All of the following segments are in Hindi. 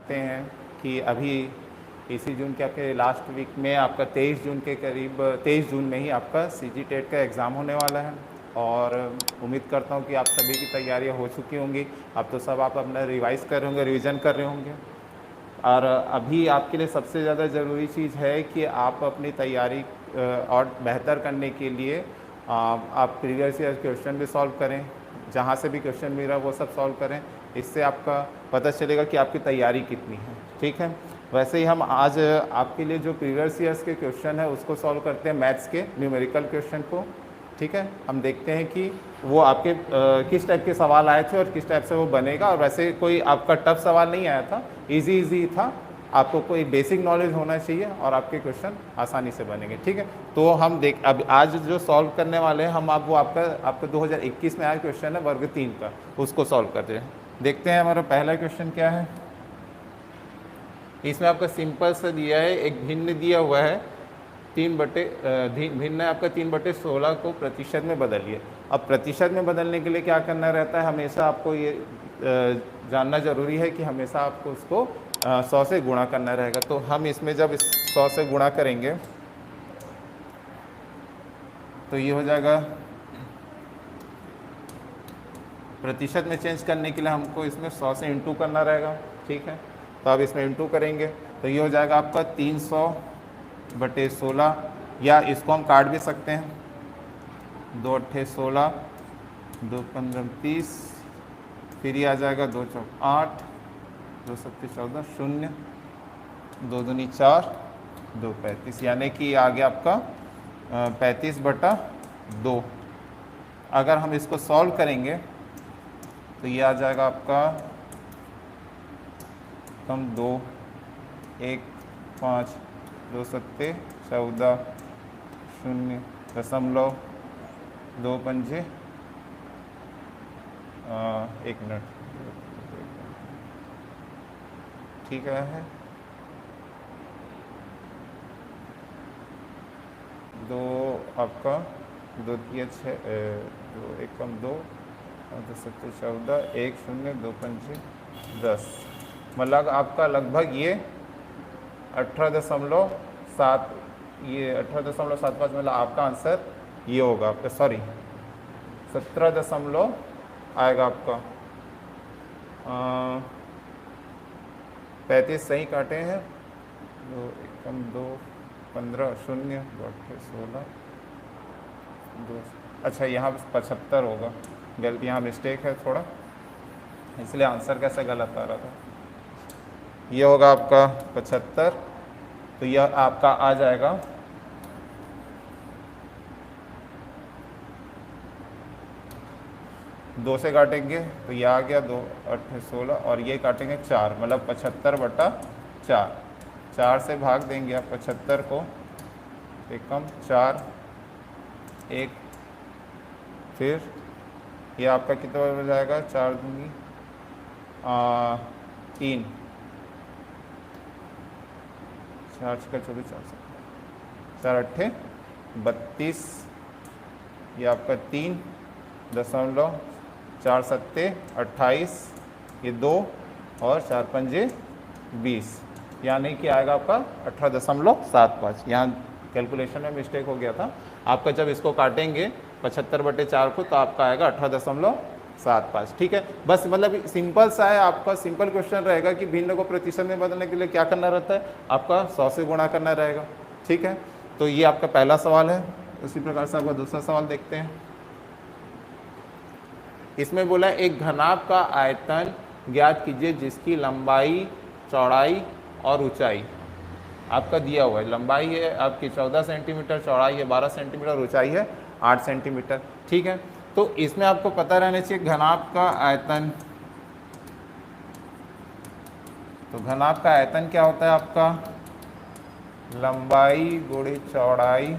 जानते हैं कि अभी इसी जून के आपके लास्ट वीक में आपका 23 जून के करीब 23 जून में ही आपका सीजी टेट का एग्ज़ाम होने वाला है और उम्मीद करता हूँ कि आप सभी की तैयारियाँ हो चुकी होंगी। अब तो सब आप अपना रिवाइज़ कर रहे होंगे, रिवीजन कर रहे होंगे और अभी आपके लिए सबसे ज़्यादा ज़रूरी चीज़ है कि आप अपनी तैयारी और बेहतर करने के लिए आप प्रीवियस ईयर क्वेश्चन भी सॉल्व करें, जहाँ से भी क्वेश्चन मिल रहा है वो सब सॉल्व करें। इससे आपका पता चलेगा कि आपकी तैयारी कितनी है। ठीक है, वैसे ही हम आज आपके लिए जो प्रीवियस ईयर्स के क्वेश्चन है उसको सॉल्व करते हैं, मैथ्स के न्यूमेरिकल क्वेश्चन को। ठीक है, हम देखते हैं कि वो आपके किस टाइप के सवाल आए थे और किस टाइप से वो बनेगा। और वैसे कोई आपका टफ सवाल नहीं आया था, इजी था। आपको कोई बेसिक नॉलेज होना चाहिए और आपके क्वेश्चन आसानी से बनेंगे। ठीक है, तो हम अब आज जो सॉल्व करने वाले हैं हम वो आपका 2021 में आया क्वेश्चन है वर्ग 3 का, उसको सॉल्व करते हैं। देखते हैं हमारा पहला क्वेश्चन क्या है। इसमें आपका सिंपल सा दिया है, एक भिन्न दिया हुआ है भिन्न है आपका 3/16 को प्रतिशत में बदलिए। अब प्रतिशत में बदलने के लिए क्या करना रहता है, हमेशा आपको ये जानना ज़रूरी है कि हमेशा आपको उसको 100 से गुणा करना रहेगा। तो हम इसमें जब 100 से गुणा करेंगे तो ये हो जाएगा, प्रतिशत में चेंज करने के लिए हमको इसमें 100 से इंटू करना रहेगा। ठीक है, तो आप इसमें इंटू करेंगे तो ये हो जाएगा आपका 300/16, या इसको हम काट भी सकते हैं, 2 8 16, 2 15 30, फिर ये आ जाएगा 2 4 8, 2 7 14, 0, 2 दूनी 4, 2 35, यानी कि आ गया आपका 35/2। अगर हम इसको सॉल्व करेंगे तो ये आ जाएगा आपका 2 1 5, 2 7 14, 0.2 पंजे 1 मिनट, ठीक है, 2 आपका 2 3 6, 2 1 कम 2, 2 7 14, 1 0, 2 पंजे 10, मतलब आपका लगभग ये 18.7, ये 18.75, मतलब आपका आंसर ये होगा आपका, सॉरी 17 आएगा आपका 35 सही काटे हैं, 2 1 कम 2 15, 0 2 8 16, 2, अच्छा यहाँ 75 होगा, गलती यहाँ मिस्टेक है थोड़ा, इसलिए आंसर कैसे गलत आ रहा था। ये होगा आपका 75, तो यह आपका आ जाएगा 2 से काटेंगे तो ये आ गया 2 8 16, और ये काटेंगे 4, मतलब 75/4, 4 से भाग देंगे आप 75 को, एकम 4 1, फिर ये आपका कितना हो जाएगा, 4 दूंगी 3, 4 का 24, 4 8 32, ये आपका 3.4 7 28, ये 2 और 4 पंजे 20, यानी कि आएगा आपका 18.75। यहाँ कैलकुलेशन में मिस्टेक हो गया था, आपका जब इसको काटेंगे 75/4 को तो आपका आएगा 18.75। ठीक है, बस मतलब सिंपल सा है, आपका सिंपल क्वेश्चन रहेगा कि भिन्न को प्रतिशत में बदलने के लिए क्या करना रहता है, आपका 100 से गुणा करना रहेगा। ठीक है, तो ये आपका पहला सवाल है। उसी प्रकार से आपका दूसरा सवाल देखते हैं। इसमें बोला एक घनाभ का आयतन ज्ञात कीजिए जिसकी लंबाई, चौड़ाई और ऊंचाई आपका दिया हुआ है। लंबाई है आपकी 14 सेंटीमीटर, चौड़ाई है 12 सेंटीमीटर, ऊंचाई है 8 सेंटीमीटर। ठीक है, तो इसमें आपको पता रहना चाहिए घनाभ का आयतन। तो घनाभ का आयतन क्या होता है आपका, लंबाई गुणित चौड़ाई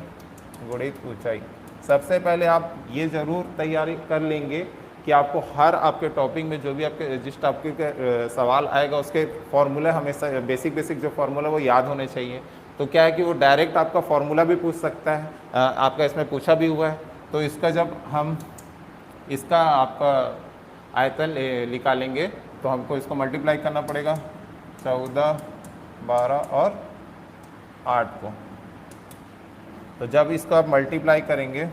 गुणित ऊंचाई। सबसे पहले आप ये ज़रूर तैयारी कर लेंगे कि आपको हर आपके टॉपिक में जो भी आपके जिस टॉपिक का सवाल आएगा उसके फॉर्मूले हमेशा बेसिक जो फार्मूला वो याद होने चाहिए। तो क्या है कि वो डायरेक्ट आपका फॉर्मूला भी पूछ सकता है, आपका इसमें पूछा भी हुआ है। तो इसका जब हम इसका आपका आयतन निकालेंगे तो हमको इसको मल्टीप्लाई करना पड़ेगा 14, 12 और 8 को। तो जब इसको आप मल्टीप्लाई करेंगे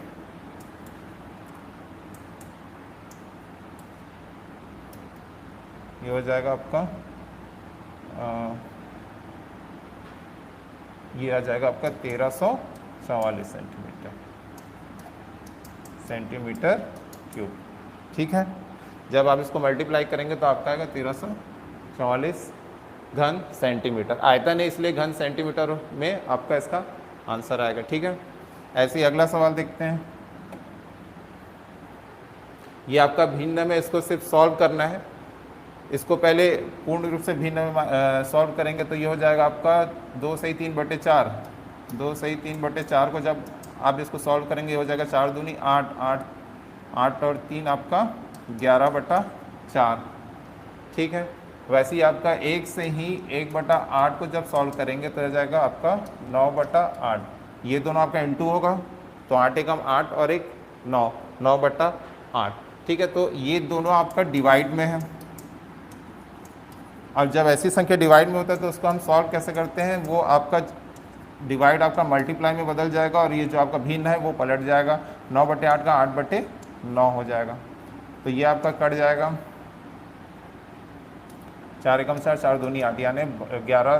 ये हो जाएगा आपका ये आ जाएगा आपका 1344 सेंटीमीटर क्यूब। ठीक है, जब आप इसको मल्टीप्लाई करेंगे तो आपका आएगा 1344 घन सेंटीमीटर। आयतन है इसलिए घन सेंटीमीटर में आपका इसका आंसर आएगा। ठीक है, ऐसे ही अगला सवाल देखते हैं। ये आपका भिन्न में, इसको सिर्फ सॉल्व करना है। इसको पहले पूर्ण रूप से भिन्न में सॉल्व करेंगे तो ये हो जाएगा आपका 2 सही 3/4। 2 सही 3/4 को जब आप इसको सॉल्व करेंगे हो जाएगा 4 दूनी 8, 8, 8 और 3 आपका 11/4। ठीक है, वैसे ही आपका 1 से ही 1/8 को जब सॉल्व करेंगे तो हो जाएगा आपका 9/8। ये दोनों आपका इंटू होगा तो 8 एकम 8 और 1 9, 9/8। ठीक है, तो ये दोनों आपका डिवाइड में है। अब जब ऐसी संख्या डिवाइड में होता है तो उसको हम सॉल्व कैसे करते हैं, वो आपका डिवाइड आपका मल्टीप्लाई में बदल जाएगा और ये जो आपका भिन्न है वो पलट जाएगा। 9/8 का 8/9 हो जाएगा। तो ये आपका कट जाएगा 4 एकम 4, 4 दूनी 8 यानी 11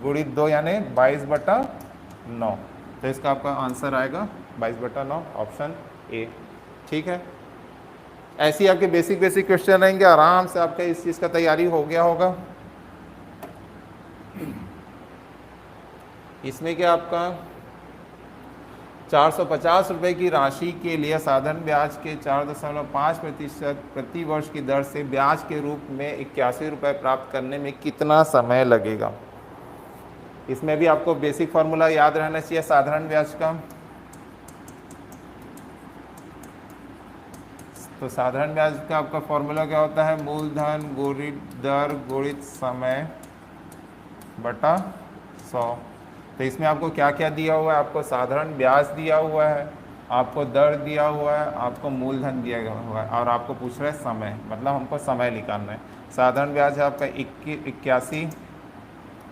गुणित 2 यानी 22/9। तो इसका आपका आंसर आएगा 22/9, ऑप्शन ए। ठीक है, ऐसे ही आपके बेसिक क्वेश्चन रहेंगे, आराम से आपका इस चीज़ का तैयारी हो गया होगा। इसमें क्या आपका 450 रुपये की राशि के लिए साधारण ब्याज के 4.5% प्रति वर्ष की दर से ब्याज के रूप में 81 रुपये प्राप्त करने में कितना समय लगेगा। इसमें भी आपको बेसिक फार्मूला याद रहना चाहिए साधारण ब्याज का। तो साधारण ब्याज का आपका फॉर्मूला क्या होता है, मूलधन गुणित दर गुणित समय बटा 100। तो इसमें आपको क्या क्या दिया हुआ है, आपको साधारण ब्याज दिया हुआ है, आपको दर दिया हुआ है, आपको मूलधन दिया हुआ है और आपको पूछ रहा है समय, मतलब हमको समय निकालना है। साधारण ब्याज है आपका 81,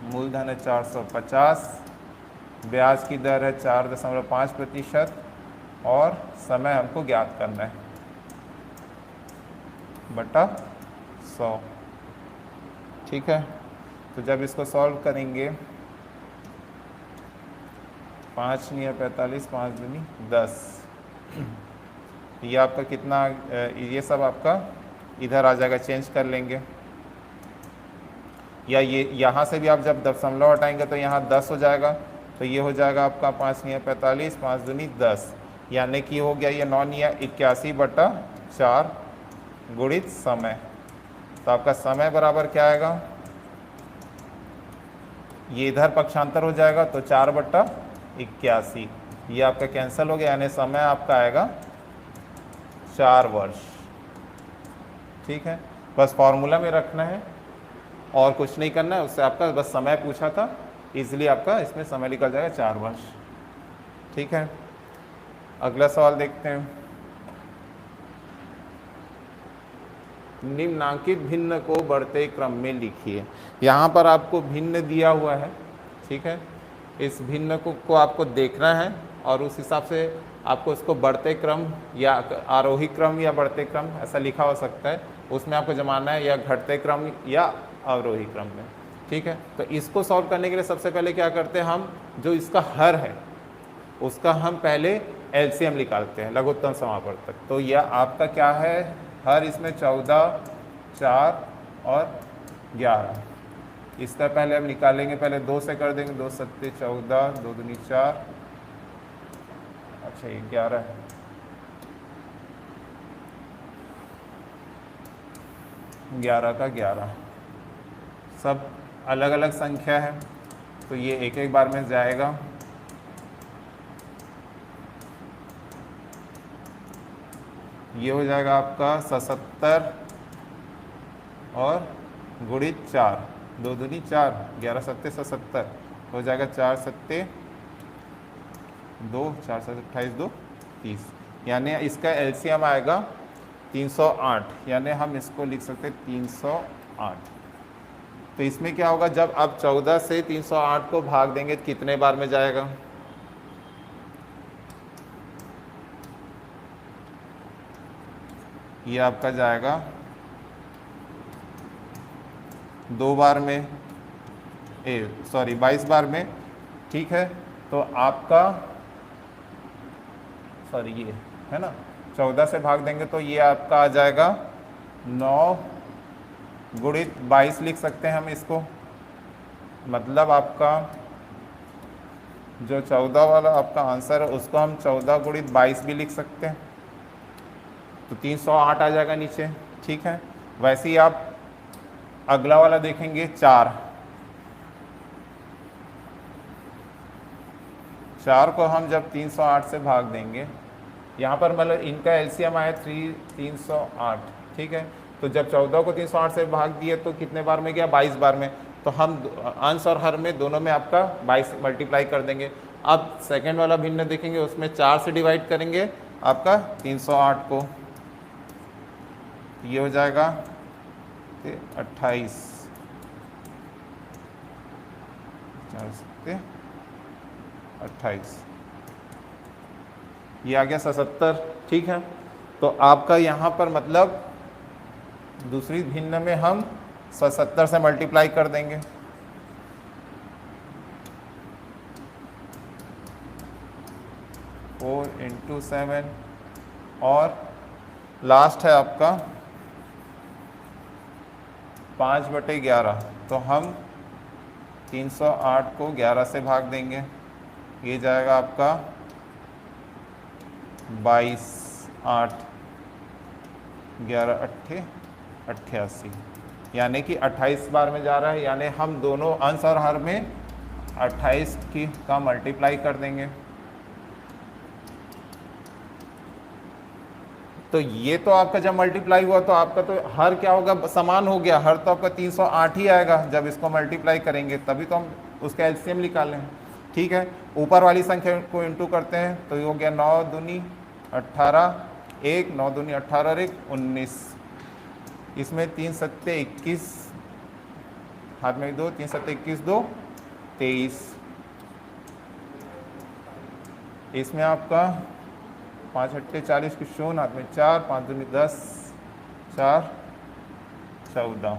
मूलधन है 450, ब्याज की दर है 4.5% और समय हमको ज्ञात करना है बटा 100। ठीक है, तो जब इसको सॉल्व करेंगे 5 × 45, 5 दूनी 10, ये आपका कितना, ये सब आपका इधर आ जाएगा, चेंज कर लेंगे। या ये यहाँ से भी आप जब दशमलव हटाएंगे तो यहाँ 10 हो जाएगा, तो ये हो जाएगा आपका 5 × 45, 5 दूनी 10 यानी कि हो गया ये 9 × 81/4 गुणित समय। तो आपका समय बराबर क्या आएगा, ये इधर पक्षांतर हो जाएगा तो 4/81, ये आपका कैंसिल हो गया यानी समय आपका आएगा 4 वर्ष। ठीक है, बस फॉर्मूला में रखना है और कुछ नहीं करना है, उससे आपका बस समय पूछा था इसलिए आपका इसमें समय निकल जाएगा 4 वर्ष। ठीक है, अगला सवाल देखते हैं। निम्नांकित भिन्न को बढ़ते क्रम में लिखिए। यहाँ पर आपको भिन्न दिया हुआ है। ठीक है, इस भिन्न को आपको देखना है और उस हिसाब से आपको इसको बढ़ते क्रम या आरोही क्रम या बढ़ते क्रम ऐसा लिखा हो सकता है, उसमें आपको जमाना है या घटते क्रम या अवरोही क्रम में। ठीक है, तो इसको सॉल्व करने के लिए सबसे पहले क्या करते हैं, हम जो इसका हर है उसका हम पहले एलसीएम निकालते हैं लघुत्तम समापवर्तक। तो यह आपका क्या है, हर इसमें 14, 4 और 11। इसका पहले हम निकालेंगे, पहले 2 से कर देंगे, 2 सत्ते 14, 2 दूनी 4, अच्छा ये 11 है, 11 का 11, सब अलग अलग संख्या है तो ये एक एक बार में जाएगा। ये हो जाएगा आपका 77 और गुणित 4, 2 दूनी 4, 11 सत्ते 77 हो जाएगा, 4 सत्ते 2, 4 सत्ते 28, 2 30, यानी इसका एलसीएम आएगा 308, यानी हम इसको लिख सकते हैं 308। तो इसमें क्या होगा, जब आप 14 से 308 को भाग देंगे कितने बार में जाएगा, ये आपका जाएगा 2 बार में, 22 बार में। ठीक है, तो आपका ये है ना, 14 से भाग देंगे तो ये आपका आ जाएगा 9 गुणित 22 लिख सकते हैं हम इसको। मतलब आपका जो 14 वाला आपका आंसर है उसको हम 14 गुणित 22 भी लिख सकते हैं, तो 308 आ जाएगा नीचे। ठीक है, वैसे ही आप अगला वाला देखेंगे 4 को हम जब 308 से भाग देंगे, यहाँ पर मतलब इनका एलसीएम आया 308। ठीक है, तो जब 14 को 308 से भाग दिए तो कितने बार में गया, 22 बार में। तो हम अंश और हर में दोनों में आपका 22 मल्टीप्लाई कर देंगे। अब सेकेंड वाला भिन्न देखेंगे, उसमें 4 से डिवाइड करेंगे आपका 308 को, ये हो जाएगा 28, 28, ये आ गया 77। ठीक है, तो आपका यहाँ पर मतलब दूसरी भिन्न में हम 77 से मल्टीप्लाई कर देंगे, फोर इंटू 7, और लास्ट है आपका 5/11। तो हम 308 को 11 से भाग देंगे, ये जाएगा आपका 22, 8, 11, 88, यानी कि 28 बार में जा रहा है। यानी हम दोनों अंश और हर में 28 का मल्टीप्लाई कर देंगे। तो ये तो आपका जब मल्टीप्लाई हुआ तो आपका तो हर क्या होगा, समान हो गया, हर तो आपका 308 ही आएगा जब इसको मल्टीप्लाई करेंगे, तभी तो हम उसका एलसीएम निकालें। ठीक है, ऊपर वाली संख्या को इंटू करते हैं तो ये हो गया 9 दूनी 18, 1, 9 दूनी 18 और 1 19, इसमें 3 सत्ते 21, हाथ में 2, 3 सत्ते 21, 2 23, इसमें आपका 5 अट्ठे 40 की शून्य, हाथ में 4, 5 दूनी 10, 4 14,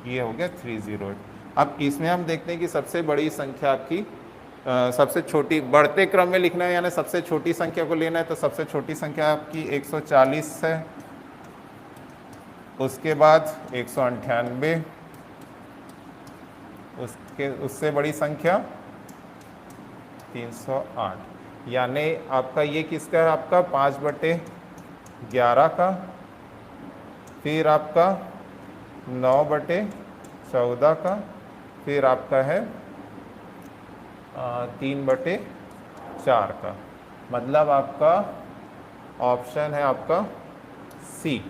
ये हो गया 308। अब इसमें हम देखते हैं कि सबसे बड़ी संख्या आपकी सबसे छोटी, बढ़ते क्रम में लिखना है यानी सबसे छोटी संख्या को लेना है, तो सबसे छोटी संख्या आपकी 140 है, उसके बाद 198, उससे बड़ी संख्या 308, यानी आपका ये किसका है, आपका 5/11 का, फिर आपका 9/14 का, फिर आपका है 3/4 का। मतलब आपका ऑप्शन है आपका सी,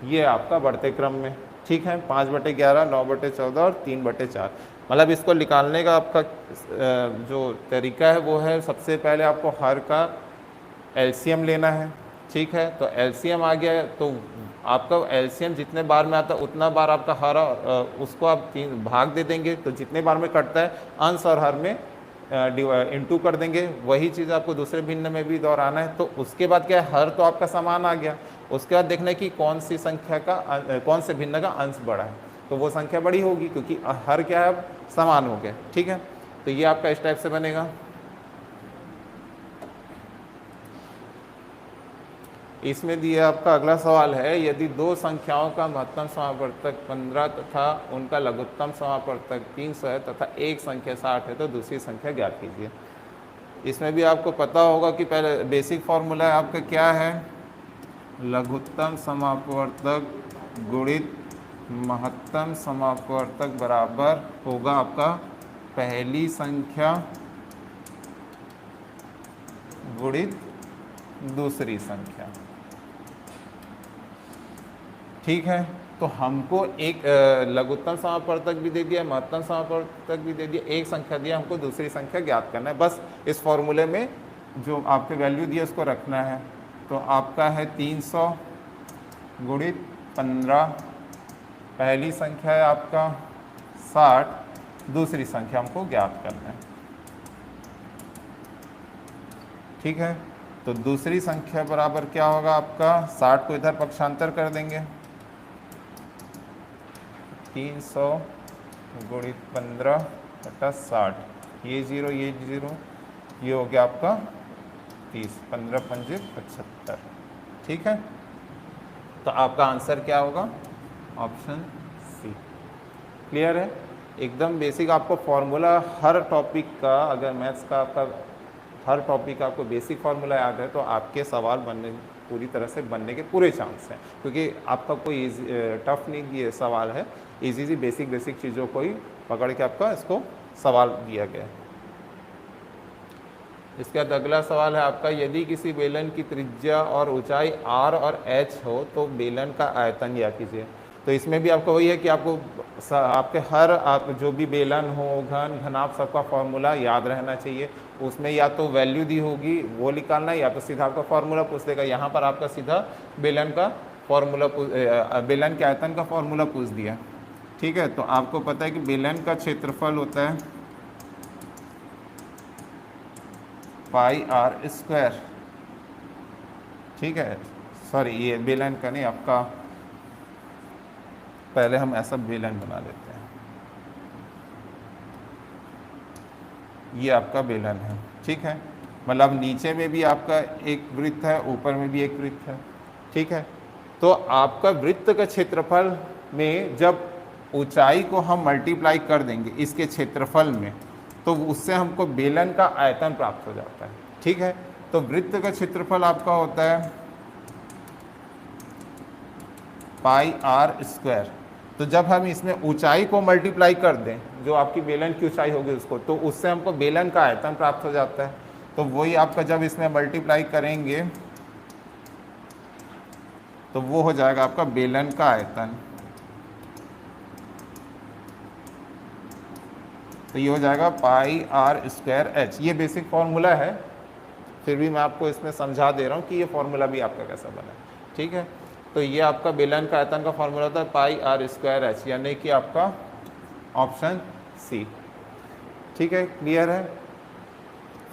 ये आपका बढ़ते क्रम में। ठीक है, 5/11, 9/14 और 3/4। मतलब इसको निकालने का आपका जो तरीका है वो है, सबसे पहले आपको हर का एलसीएम लेना है। ठीक है, तो एलसीएम आ गया तो आपका एलसीएम जितने बार में आता है उतना बार आपका हर, उसको आप 3 भाग दे देंगे, तो जितने बार में कटता है अंश और हर में इंटू कर देंगे। वही चीज़ आपको दूसरे भिन्न में भी दोहराना है। तो उसके बाद क्या है, हर तो आपका समान आ गया, उसके बाद देखना है कि कौन सी संख्या का, कौन से भिन्न का अंश बड़ा है, तो वो संख्या बड़ी होगी क्योंकि हर क्या है अब समान हो गया। ठीक है, तो ये आपका इस टाइप से बनेगा। इसमें दिया आपका अगला सवाल है, यदि दो संख्याओं का महत्तम समापवर्तक 15 तथा उनका लघुत्तम समापवर्तक 300 है तथा एक संख्या 60 है तो दूसरी संख्या ज्ञात कीजिए। इसमें भी आपको पता होगा कि पहले बेसिक फॉर्मूला है आपका क्या है, लघुत्तम समापवर्तक गुणित महत्तम समापवर्तक बराबर होगा आपका पहली संख्या गुणित दूसरी संख्या। ठीक है, तो हमको एक लघुत्तम समापवर्तक भी दे दिया, महत्तम समापवर्तक भी दे दिया, एक संख्या दिया, हमको दूसरी संख्या ज्ञात करना है। बस इस फॉर्मूले में जो आपके वैल्यू दिया उसको रखना है। तो आपका है 300 गुणित 15 पहली संख्या है आपका 60, दूसरी संख्या हमको ज्ञात करना है। ठीक है, तो दूसरी संख्या बराबर क्या होगा आपका, 60 को इधर पक्षांतर कर देंगे, 300 गुणित 15 बटा 60, ये 0 ये 0, ये हो गया आपका 30, 15 पंजे 75। ठीक है, तो आपका आंसर क्या होगा, ऑप्शन सी। क्लियर है, एकदम बेसिक। आपको फॉर्मूला हर टॉपिक का, अगर मैथ्स का आपका हर टॉपिक का आपको बेसिक फार्मूला याद है तो आपके सवाल बनने पूरी तरह से बनने के पूरे चांस हैं, क्योंकि आपका कोई टफ नहीं ये सवाल है, इजी बेसिक चीज़ों को ही पकड़ के आपका इसको सवाल दिया गया है। इसके बाद अगला सवाल है आपका, यदि किसी बेलन की त्रिज्या और ऊंचाई r और h हो तो बेलन का आयतन या कीजिए। तो इसमें भी आपको वही है कि आपको आपके आप जो भी बेलन हो, घन, घनाभ, सबका फॉर्मूला याद रहना चाहिए। उसमें या तो वैल्यू दी होगी वो निकालना है, या तो सीधा आपका फॉर्मूला पूछ देगा। यहाँ पर आपका सीधा बेलन का फॉर्मूला बेलन के आयतन का फॉर्मूला पूछ दिया। ठीक है, तो आपको पता है कि बेलन का क्षेत्रफल होता है पाई आर स्क्वायर। ठीक है, सॉरी ये बेलन का नहीं, आपका पहले हम ऐसा बेलन बना लेते हैं, ये आपका बेलन है। ठीक है, मतलब नीचे में भी आपका एक वृत्त है, ऊपर में भी एक वृत्त है। ठीक है, तो आपका वृत्त का क्षेत्रफल में जब ऊंचाई को हम मल्टीप्लाई कर देंगे इसके क्षेत्रफल में, तो उससे हमको बेलन का आयतन प्राप्त हो जाता है। ठीक है, तो वृत्त का क्षेत्रफल आपका होता है पाई आर स्क्वायर। तो जब हम इसमें ऊंचाई को मल्टीप्लाई कर दें, जो आपकी बेलन की ऊंचाई होगी उसको, तो उससे हमको बेलन का आयतन प्राप्त हो जाता है। तो वही आपका जब इसमें मल्टीप्लाई करेंगे तो वो हो जाएगा आपका बेलन का आयतन। तो ये हो जाएगा पाई आर स्क्वायर एच। ये बेसिक फॉर्मूला है, फिर भी मैं आपको इसमें समझा दे रहा हूँ कि ये फॉर्मूला भी आपका कैसा बना है। ठीक है, तो ये आपका बेलन का आयतन का फॉर्मूला होता है पाई आर स्क्वायर एच, यानी कि आपका ऑप्शन सी। ठीक है, क्लियर है,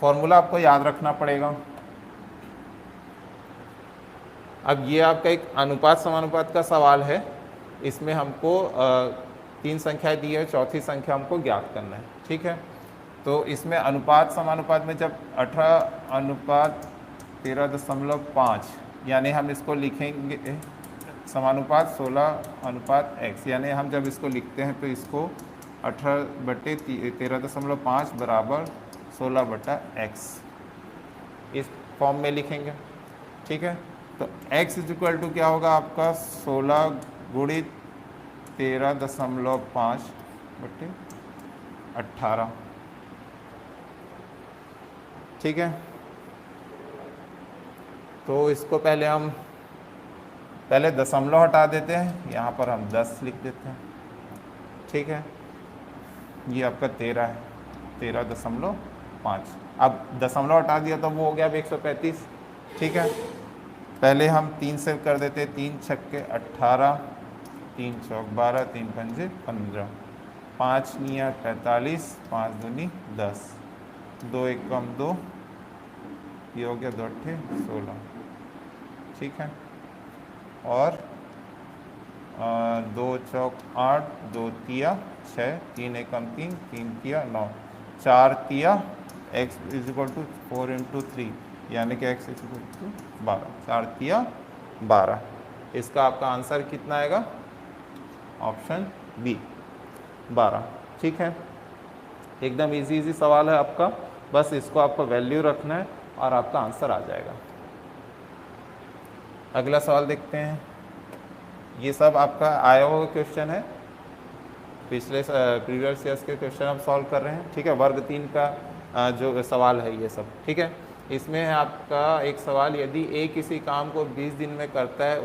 फॉर्मूला आपको याद रखना पड़ेगा। अब ये आपका एक अनुपात समानुपात का सवाल है, इसमें हमको 3 संख्याएं दी है, चौथी संख्या हमको ज्ञात करना है। ठीक है, तो इसमें अनुपात समानुपात में जब 18:13.5, यानी हम इसको लिखेंगे समानुपात 16:x, यानी हम जब इसको लिखते हैं तो इसको 18/13.5 बराबर 16/x इस फॉर्म में लिखेंगे। ठीक है, तो x इक्वल टू क्या होगा आपका 16 गुणित 13.5/18। ठीक है, तो इसको पहले दशमलव हटा देते हैं, यहाँ पर हम 10 लिख देते हैं। ठीक है, ये आपका 13 है, 13.5। अब दशमलव हटा दिया तो वो हो गया 135। ठीक है, पहले हम 3 से कर देते हैं, 3 छक्के 18, 3 चौक 12, 3 पंजे 15, 5 निया 45, 5 दूनी 10, 2 एक कम 2, ये हो गया 2 अट्ठे 16। ठीक है, और 2 चौक 8, 2 तिया 6, 3 एक कम 3, 3 तिया 9, 4 तिया x इक्वल टू 4 × 3, यानी कि x इक्वल टू 12, 4 तिया 12। इसका आपका आंसर कितना आएगा, ऑप्शन बी 12। ठीक है, एकदम इजी सवाल है आपका, बस इसको आपको वैल्यू रखना है और आपका आंसर आ जाएगा। अगला सवाल देखते हैं। ये सब आपका आया हुआ क्वेश्चन है, पिछले प्रीवियस ईयर्स के क्वेश्चन हम सॉल्व कर रहे हैं। ठीक है, वर्ग 3 का जो सवाल है ये सब। ठीक है, इसमें है आपका एक सवाल, यदि ए किसी काम को 20 दिन में करता है,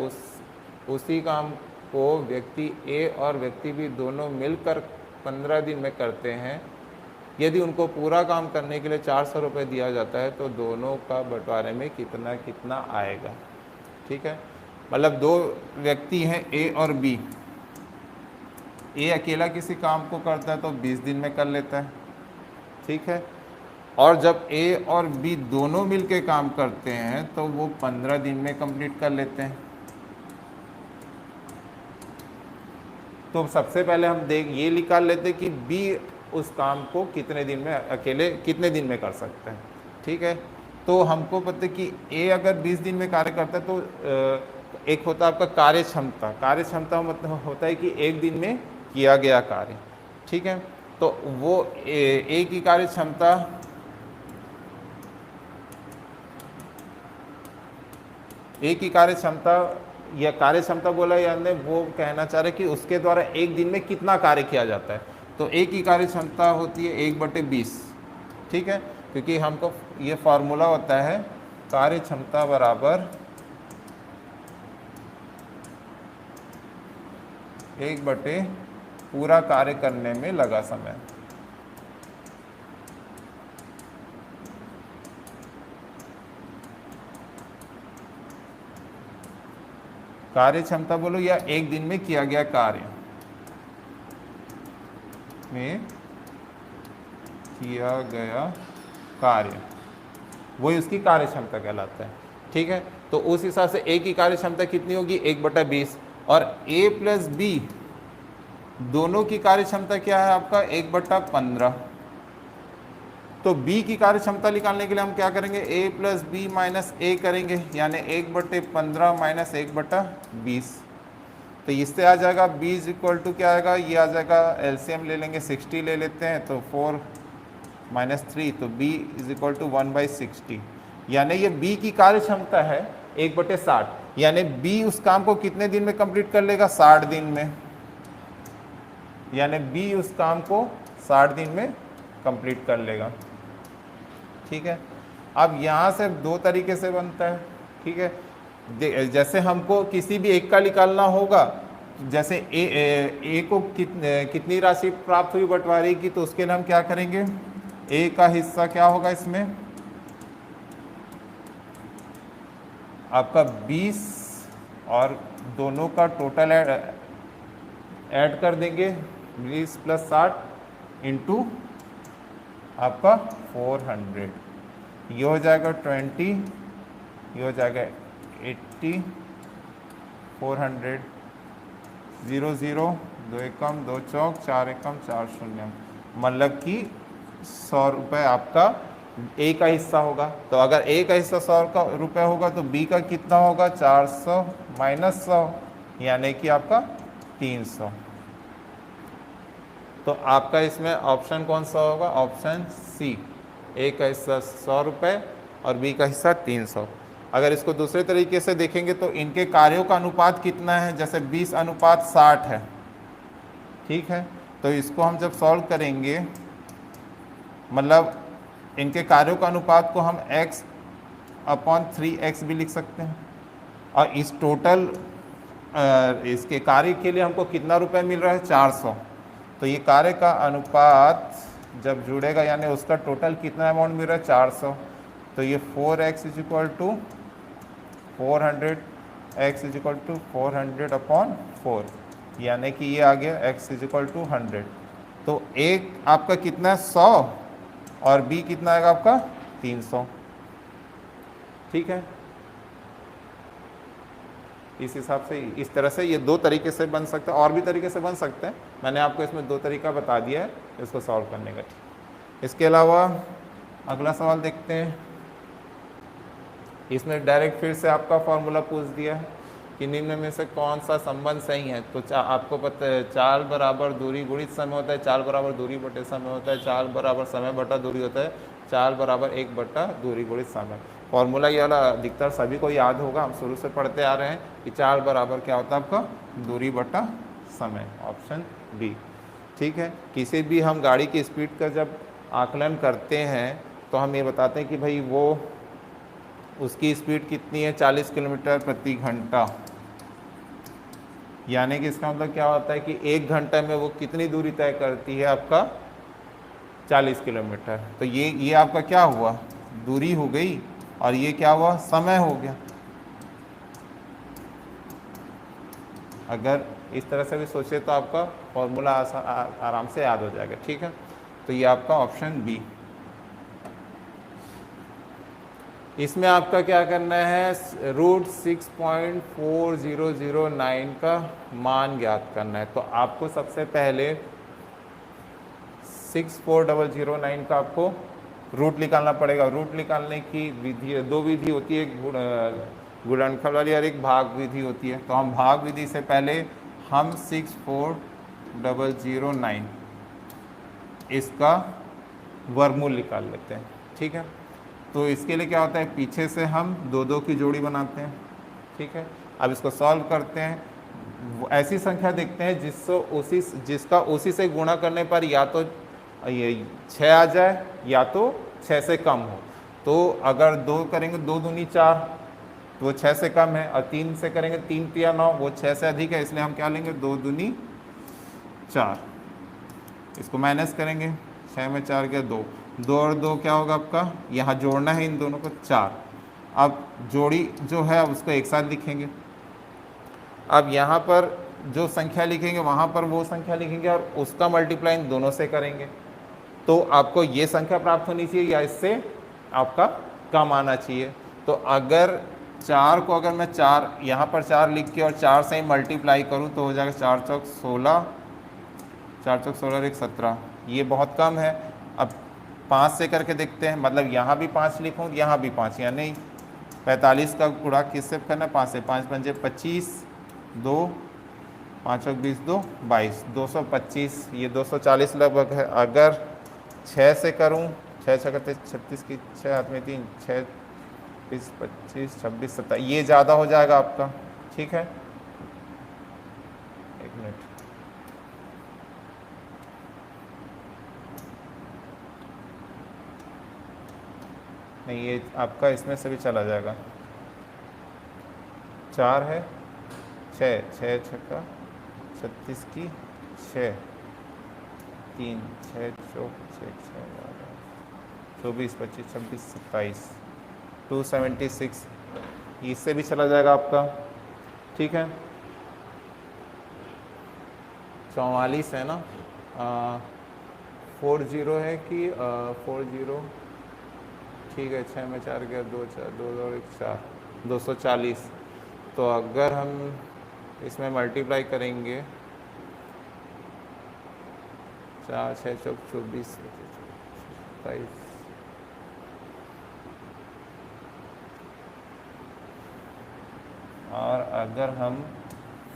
उसी काम को व्यक्ति ए और व्यक्ति बी दोनों मिलकर 15 दिन में करते हैं, यदि उनको पूरा काम करने के लिए 400 रुपये दिया जाता है तो दोनों का बंटवारे में कितना कितना आएगा। ठीक है, मतलब 2 व्यक्ति हैं ए और बी, ए अकेला किसी काम को करता है तो 20 दिन में कर लेता है, ठीक है। और जब ए और बी दोनों मिलके काम करते हैं तो वो 15 दिन में कंप्लीट कर लेते हैं। तो सबसे पहले हम ये निकाल लेते हैं कि बी उस काम को कितने दिन में अकेले कितने दिन में कर सकते हैं, ठीक है। तो हमको पता है कि ए अगर 20 दिन में कार्य करता है तो एक होता है आपका कार्य क्षमता। कार्य क्षमता मतलब होता है कि एक दिन में किया गया कार्य, ठीक है। तो वो ए की कार्य क्षमता ए की कार्य क्षमता या कार्य क्षमता बोला यानी वो कहना चाह रहे कि उसके द्वारा एक दिन में कितना कार्य किया जाता है। तो ए की कार्य क्षमता होती है 1/20, ठीक है, क्योंकि हमको ये फार्मूला होता है कार्य क्षमता बराबर 1/, पूरा कार्य करने में लगा समय। कार्य क्षमता बोलो या एक दिन में किया गया कार्य वही उसकी कार्य क्षमता कहलाता है, ठीक है। तो उस हिसाब से ए की कार्य क्षमता कितनी होगी 1/20, और ए प्लस बी दोनों की कार्य क्षमता क्या है आपका 1/15। तो b की कार्य क्षमता निकालने के लिए हम क्या करेंगे a प्लस बी माइनस ए करेंगे, यानी 1/15 माइनस 1/20। तो इससे आ जाएगा b इज इक्वल टू क्या आएगा, ये आ जाएगा एलसीएम ले लेंगे 60 ले लेते हैं तो 4 माइनस 3, तो b इज इक्वल टू 1/60, यानी ये b की कार्य क्षमता है 1/60, यानी b उस काम को कितने दिन में कंप्लीट कर लेगा 60 दिन में, यानी b उस काम को 60 दिन में कंप्लीट कर लेगा, ठीक है। अब यहाँ से दो तरीके से बनता है, ठीक है। जैसे हमको किसी भी एक का निकालना होगा, जैसे ए को कितनी राशि प्राप्त हुई बंटवारे की, तो उसके लिए हम क्या करेंगे ए का हिस्सा क्या होगा इसमें आपका 20 और दोनों का टोटल ऐड कर देंगे 20 + 60 इंटू आपका 400, ये हो जाएगा 20, ये हो जाएगा 80, 400, 0 0, 2 एकम 2 चौक 4 एकम 4 शून्य, मतलब कि 100 रुपये आपका ए का हिस्सा होगा। तो अगर ए का हिस्सा 100 रुपये होगा तो बी का कितना होगा 400 माइनस 100, यानी कि आपका 300। तो आपका इसमें ऑप्शन कौन सा होगा, ऑप्शन सी, ए का हिस्सा 100 रुपये और बी का हिस्सा 300। अगर इसको दूसरे तरीके से देखेंगे तो इनके कार्यों का अनुपात कितना है, जैसे 20:60 है, ठीक है। तो इसको हम जब सॉल्व करेंगे मतलब इनके कार्यों का अनुपात को हम x/3x भी लिख सकते हैं, और इस टोटल इसके कार्य के लिए हमको कितना रुपए मिल रहा है 400। तो ये कार्य का अनुपात जब जुड़ेगा यानी उसका टोटल कितना अमाउंट मिल रहा है 400। तो ये 4x = 400, x = 400/4, यानी कि ये आ गया x = 100। तो एक आपका कितना 100 और b कितना आएगा आपका 300, ठीक है। इस हिसाब से इस तरह से ये दो तरीके से बन सकता है, और भी तरीके से बन सकते हैं, मैंने आपको इसमें दो तरीका बता दिया है इसको सॉल्व करने का। इसके अलावा अगला सवाल देखते हैं। इसमें डायरेक्ट फिर से आपका फॉर्मूला पूछ दिया है कि निम्न में से कौन सा संबंध सही है। तो आपको पता है चाल बराबर दूरी गुणित समय होता है, चाल बराबर दूरी बटे समय होता है, चाल बराबर समय बटा दूरी होता है, चाल बराबर 1/दूरी गुणित समय। फॉर्मूला ये वाला अधिकतर सभी को याद होगा, हम शुरू से पढ़ते आ रहे हैं कि चाल बराबर क्या होता है आपका दूरी बटा समय, ऑप्शन बी, ठीक है। किसी भी हम गाड़ी की स्पीड का जब आकलन करते हैं तो हम ये बताते हैं कि भाई वो उसकी स्पीड कितनी है 40 किलोमीटर प्रति घंटा, यानी कि इसका मतलब क्या होता है कि 1 घंटे में वो कितनी दूरी तय करती है आपका 40 किलोमीटर। तो ये आपका क्या हुआ दूरी हो गई, और ये क्या हुआ समय हो गया। अगर इस तरह से भी सोचे तो आपका फॉर्मूला आराम से याद हो जाएगा। ठीक है, तो ये आपका ऑप्शन बी। इसमें आपका क्या करना है, √6.4009 का मान ज्ञात करना है। तो आपको सबसे पहले 64009 का आपको रूट निकालना पड़ेगा। रूट निकालने की विधि, दो विधि होती है, एक गुणनफल वाली और एक भाग विधि होती है। तो हम भाग विधि से पहले हम 64009 इसका वर्गमूल निकाल लेते हैं। ठीक है, तो इसके लिए क्या होता है, पीछे से हम दो दो की जोड़ी बनाते हैं। ठीक है, अब इसको सॉल्व करते हैं, ऐसी संख्या देखते हैं जिसका उसी से गुणा करने पर या तो ये 6 आ जाए या तो 6 से कम हो। तो अगर 2 करेंगे 2 दूनी 4, तो वो 6 से कम है, और 3 से करेंगे 3 तिया 9, वो 6 से अधिक है, इसलिए हम क्या लेंगे 2 दूनी 4। इसको माइनस करेंगे, 6 में 4 गया 2, 2 और 2 क्या होगा आपका, यहाँ जोड़ना है इन दोनों को 4। अब जोड़ी जो है उसको एक साथ लिखेंगे। अब यहाँ पर जो संख्या लिखेंगे वहाँ पर वो संख्या लिखेंगे और उसका मल्टीप्लाई इन दोनों से करेंगे। तो आपको ये संख्या प्राप्त होनी चाहिए या इससे आपका कम आना चाहिए। तो अगर 4 को अगर मैं 4 यहाँ पर 4 लिख के और 4 से ही मल्टीप्लाई करूँ तो हो जाएगा 4 चौक 16, 4 चौक 16 एक 17, ये बहुत कम है। अब 5 से करके देखते हैं, मतलब यहाँ भी 5 लिखूँ यहाँ भी 5, यानी 45 का गुणा किससे करना है, 5 से। 5 पंजे 25, 2 5 और 20 2 22, 225, ये 240 लगभग है। अगर 6 से करूं, 6 6 करते 36 की 6 हाथ में 3, 6 20 25 26 27, ये ज़्यादा हो जाएगा आपका। ठीक है, एक मिनट, नहीं ये आपका इसमें से भी चला जाएगा। 4 है, 6 6 छक्का 36 की 6, 3 6 चौक 6 24 25 26 27, 276, इससे भी चला जाएगा आपका। ठीक है, 44 है ना, 40 है कि 40, ठीक है, 6 में 4 गया 2 4 2 और 1 4, 240। तो अगर हम इसमें मल्टीप्लाई करेंगे, 4 6 चौक 24 27, और अगर हम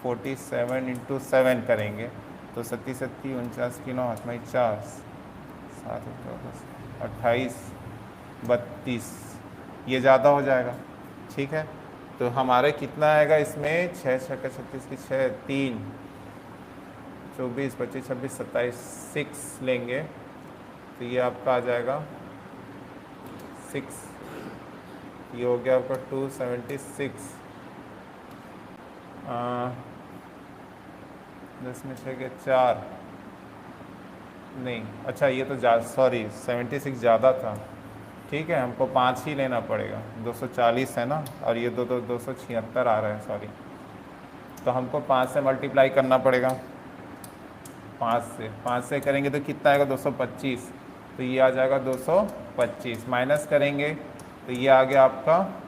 47 × 7 करेंगे तो 37 49 की 9 हाथ में 4 7 28 32, ये ज़्यादा हो जाएगा। ठीक है, तो हमारे कितना आएगा इसमें, 6 6 का 36 की 6, 3 24 25 26 27, 6 लेंगे तो ये आपका आ जाएगा 6, ये हो गया आपका 276। 10 में 6 के 4, नहीं अच्छा ये तो सॉरी 76 ज़्यादा था। ठीक है, हमको 5 ही लेना पड़ेगा, 240 है ना, और ये 276 आ रहा है, सॉरी। तो हमको 5 से मल्टीप्लाई करना पड़ेगा, 5 से करेंगे तो कितना आएगा 225, तो ये आ जाएगा 225, माइनस करेंगे तो ये आ गया आपका,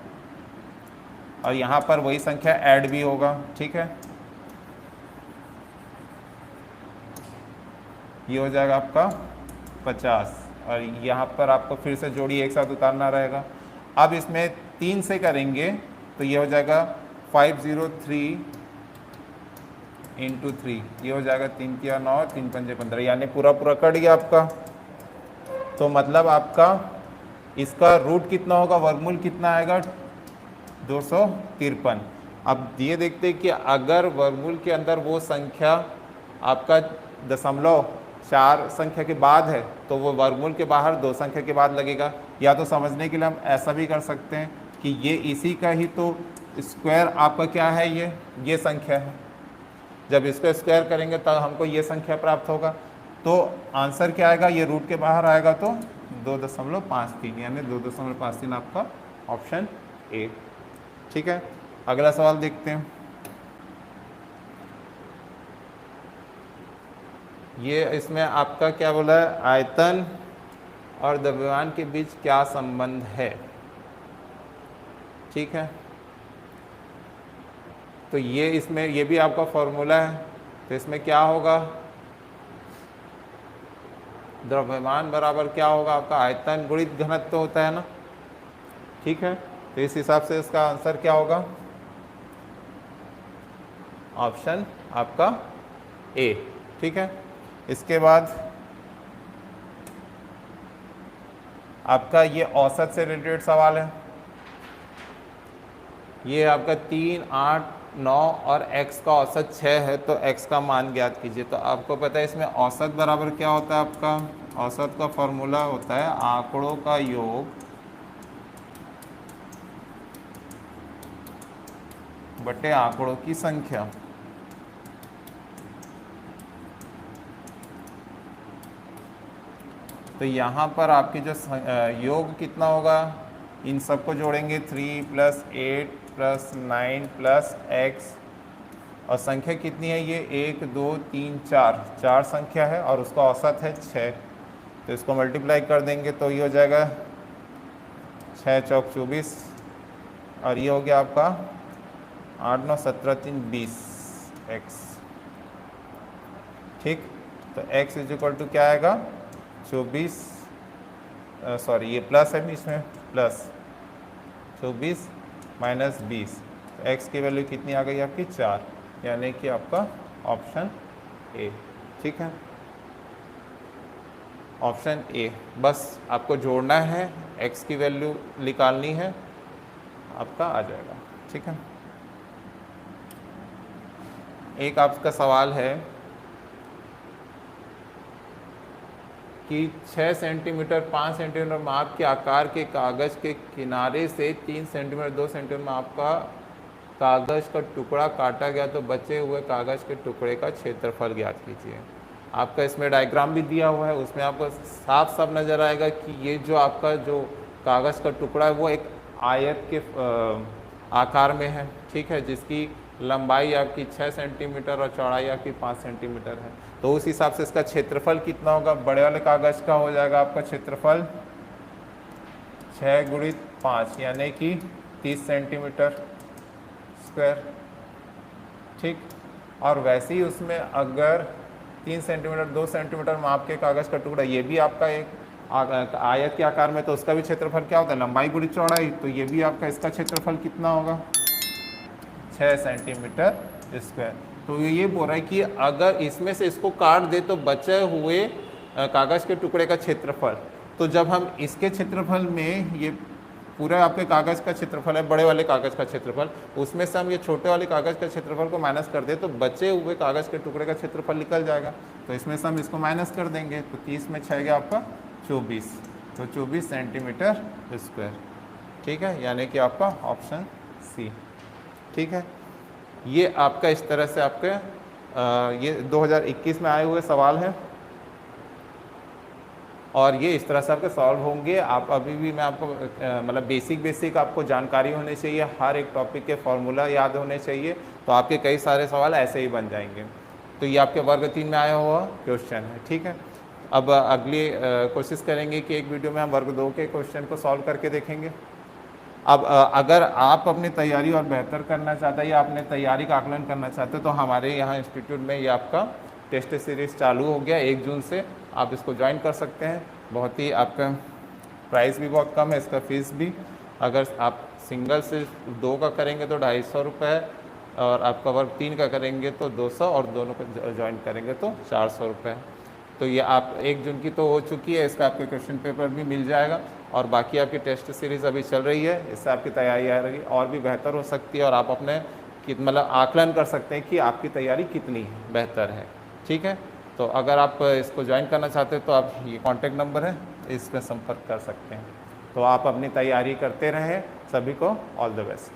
और यहाँ पर वही संख्या ऐड भी होगा। ठीक है, ये हो जाएगा आपका 50, और यहाँ पर आपको फिर से जोड़ी एक साथ उतारना रहेगा। अब इसमें 3 से करेंगे तो ये हो जाएगा 503 × 3, ये हो जाएगा 3 तिया 9, 3 पंजे 15, यानी पूरा कट गया आपका। तो मतलब आपका इसका रूट कितना होगा, वर्गमूल कितना आएगा, 253। अब ये देखते हैं कि अगर वर्गमूल के अंदर वो संख्या आपका 0.4 संख्या के बाद है तो वो वर्गमूल के बाहर 2 संख्या के बाद लगेगा। या तो समझने के लिए हम ऐसा भी कर सकते हैं कि ये इसी का ही तो स्क्वायर आपका क्या है, ये संख्या है। जब इसको स्क्वायर करेंगे तब हमको ये संख्या प्राप्त होगा। तो आंसर क्या आएगा, ये रूट के बाहर आएगा तो 2.53, यानी 2.53 आपका ऑप्शन ए। ठीक है, अगला सवाल देखते हैं। ये इसमें आपका क्या बोला है, आयतन और द्रव्यमान के बीच क्या संबंध है, ठीक है। तो ये इसमें ये भी आपका फॉर्मूला है, तो इसमें क्या होगा, द्रव्यमान बराबर क्या होगा आपका आयतन गुणित घनत्व होता है ना, ठीक है। तो इस हिसाब से इसका आंसर क्या होगा, ऑप्शन आपका ए, ठीक है। इसके बाद आपका ये औसत से रिलेटेड सवाल है। ये आपका 3, 8, 9 और x का औसत 6 है, तो x का मान ज्ञात कीजिए। तो आपको पता है इसमें औसत बराबर क्या होता है, आपका औसत का फॉर्मूला होता है आंकड़ों का योग बटे आंकड़ों की संख्या। तो यहाँ पर आपकी जो योग कितना होगा, इन सबको जोड़ेंगे 3 + 8 + 9 + x, और संख्या कितनी है ये 1, 2, 3, 4 संख्या है और उसका औसत है 6। तो इसको मल्टीप्लाई कर देंगे तो ये हो जाएगा 6 चौक 24, और ये हो गया आपका 8, 9, 17, 3, 20 x, ठीक। तो x = क्या आएगा 24, सॉरी ये प्लस है बीच में, प्लस 24 - 20, तो x की वैल्यू कितनी आ गई आपकी 4, यानी कि आपका ऑप्शन ए, ठीक है, ऑप्शन ए। बस आपको जोड़ना है, x की वैल्यू निकालनी है, आपका आ जाएगा, ठीक है। एक आपका सवाल है कि 6 सेंटीमीटर 5 सेंटीमीटर माप के आकार के कागज़ के किनारे से 3 सेंटीमीटर 2 सेंटीमीटर माप का कागज़ का टुकड़ा काटा गया, तो बचे हुए कागज़ के टुकड़े का क्षेत्रफल ज्ञात कीजिए। आपका इसमें डायग्राम भी दिया हुआ है, उसमें आपको साफ साफ नज़र आएगा कि ये जो आपका जो कागज़ का टुकड़ा है वो एक आयत के आकार में है, ठीक है, जिसकी लंबाई आपकी 6 सेंटीमीटर और चौड़ाई आपकी 5 सेंटीमीटर है। तो उस हिसाब से इसका क्षेत्रफल कितना होगा, बड़े वाले कागज़ का हो जाएगा आपका क्षेत्रफल 6 × 5 यानी कि 30 सेंटीमीटर स्क्वायर, ठीक। और वैसे ही उसमें अगर 3 सेंटीमीटर 2 सेंटीमीटर माप के कागज़ का टुकड़ा, ये भी आपका एक आयत के आकार में, तो उसका भी क्षेत्रफल क्या होता है, लंबाई गुणित चौड़ाई, तो ये भी आपका इसका क्षेत्रफल कितना होगा 6 सेंटीमीटर स्क्वायर। तो ये बोल रहा है कि अगर इसमें से इसको काट दे तो बचे हुए कागज़ के टुकड़े का क्षेत्रफल, तो जब हम इसके क्षेत्रफल में ये पूरा आपके कागज़ का क्षेत्रफल है, बड़े वाले कागज़ का क्षेत्रफल, उसमें से हम ये छोटे वाले कागज़ के क्षेत्रफल को माइनस कर दे तो बचे हुए कागज़ के टुकड़े का क्षेत्रफल निकल जाएगा। तो इसमें से हम इसको माइनस कर देंगे, तो 30 में 6 गया आपका 24, तो 24 सेंटीमीटर स्क्वायर, ठीक है, यानी कि आपका ऑप्शन सी, ठीक है। ये आपका इस तरह से आपके ये 2021 में आए हुए सवाल हैं और ये इस तरह से आपके सॉल्व होंगे। आप अभी भी मैं आपको मतलब बेसिक आपको जानकारी होनी चाहिए, हर एक टॉपिक के फॉर्मूला याद होने चाहिए, तो आपके कई सारे सवाल ऐसे ही बन जाएंगे। तो ये आपके वर्ग 3 में आया हुआ क्वेश्चन है, ठीक है। अब अगली कोशिश करेंगे कि एक वीडियो में हम वर्ग 2 के क्वेश्चन को सॉल्व करके देखेंगे। अब अगर आप अपनी तैयारी और बेहतर करना चाहते हैं या अपने तैयारी का आकलन करना चाहते हैं तो हमारे यहाँ इंस्टीट्यूट में ये आपका टेस्ट सीरीज़ चालू हो गया 1 जून से, आप इसको ज्वाइन कर सकते हैं। बहुत ही आपका प्राइस भी बहुत कम है, इसका फ़ीस भी, अगर आप सिंगल से 2 का करेंगे तो 250 रुपये, और आपका वर्ग 3 का करेंगे तो 200, और दोनों को ज्वाइन करेंगे तो 400 रुपये। तो ये आप 1 जून की तो हो चुकी है, इसका आपके क्वेश्चन पेपर भी मिल जाएगा, और बाकी आपकी टेस्ट सीरीज़ अभी चल रही है, इससे आपकी तैयारी आ रही और भी बेहतर हो सकती है, और आप अपने मतलब आकलन कर सकते हैं कि आपकी तैयारी कितनी बेहतर है, ठीक है। तो अगर आप इसको ज्वाइन करना चाहते हैं तो आप ये कॉन्टैक्ट नंबर है, इस पर संपर्क कर सकते हैं। तो आप अपनी तैयारी करते रहें, सभी को ऑल द बेस्ट।